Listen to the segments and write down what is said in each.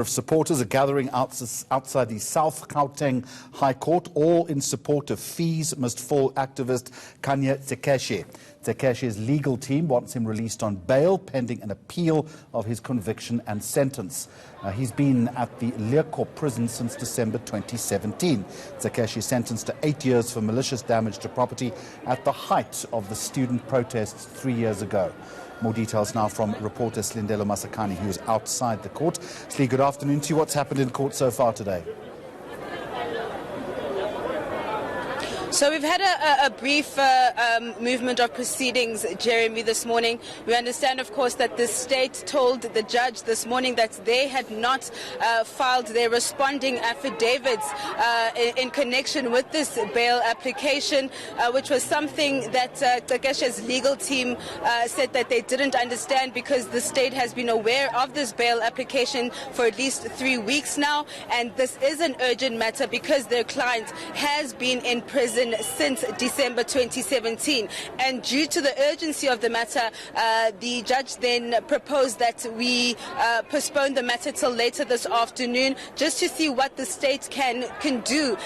Of supporters are gathering outside the South Gauteng High Court, all in support of fees must fall activist Khanya Cekeshe. Cekeshe's legal team wants him released on bail pending an appeal of his conviction and sentence. He's been at the Lekop prison since December 2017. Cekeshe is sentenced to 8 years for malicious damage to property at the height of the student protests 3 years ago. More details now from reporter Slindelo Masakani, who is outside the court. Slee, good afternoon to you. What's happened in court so far today? So we've had a brief movement of proceedings, Jeremy, this morning. We understand, of course, that the state told the judge this morning that they had not filed their responding affidavits in connection with this bail application, which was something that Cekeshe's legal team said that they didn't understand because the state has been aware of this bail application for at least 3 weeks now. And this is an urgent matter because their client has been in prison since December 2017, and due to the urgency of the matter, the judge then proposed that we postpone the matter till later this afternoon, just to see what the state can do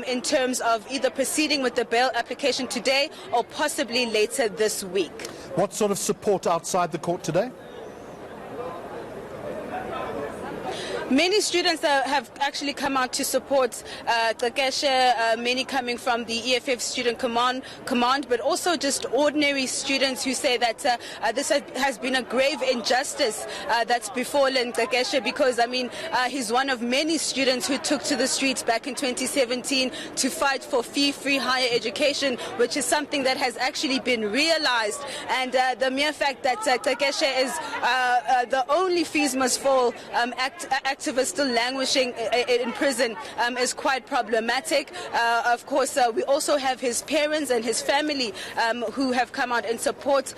in terms of either proceeding with the bail application today or possibly later this week. What sort of support outside the court today? Many students have actually come out to support Cekeshe, many coming from the EFF Student Command, but also just ordinary students who say that this has been a grave injustice that's befallen Cekeshe because, I mean, he's one of many students who took to the streets back in 2017 to fight for fee-free higher education, which is something that has actually been realized. And the mere fact that Cekeshe is the only fees must fall activist still languishing in prison is quite problematic. Of course, we also have his parents and his family who have come out in support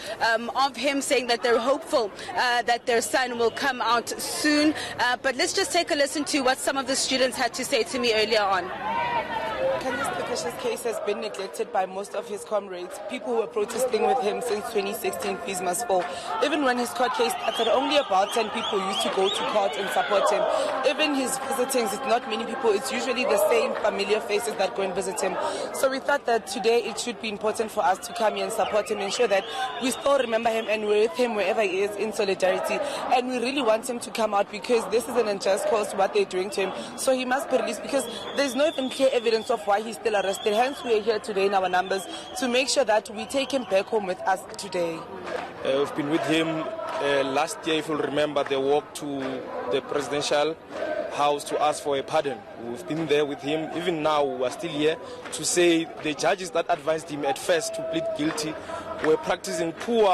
of him, saying that they're hopeful that their son will come out soon. But let's just take a listen to what some of the students had to say to me earlier on. Khanya Cekeshe's case has been neglected by most of his comrades, people who were protesting with him since 2016, fees must fall. Even when his court case started, only about 10 people used to go to court and support him. Even his visitings, it's not many people, it's usually the same familiar faces that go and visit him. So we thought that today it should be important for us to come here and support him, ensure that we still remember him and we're with him wherever he is in solidarity. And we really want him to come out because this is an unjust cause, what they're doing to him. So he must be released because there's no even clear evidence of why he's still arrested. Hence, we are here today in our numbers to make sure that we take him back home with us today. We've been with him last year, if you'll remember, they walked to the presidential house to ask for a pardon. We've been there with him. Even now, we are still here to say the judges that advised him at first to plead guilty were practicing poor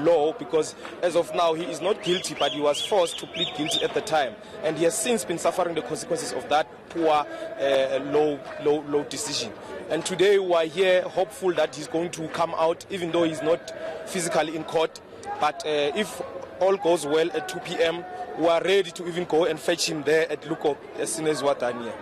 law because as of now he is not guilty, but he was forced to plead guilty at the time, and he has since been suffering the consequences of that poor law decision. And today we are here hopeful that he's going to come out, even though he's not physically in court. But if all goes well at 2 p.m, we are ready to even go and fetch him there at Lekop as soon as we're done here.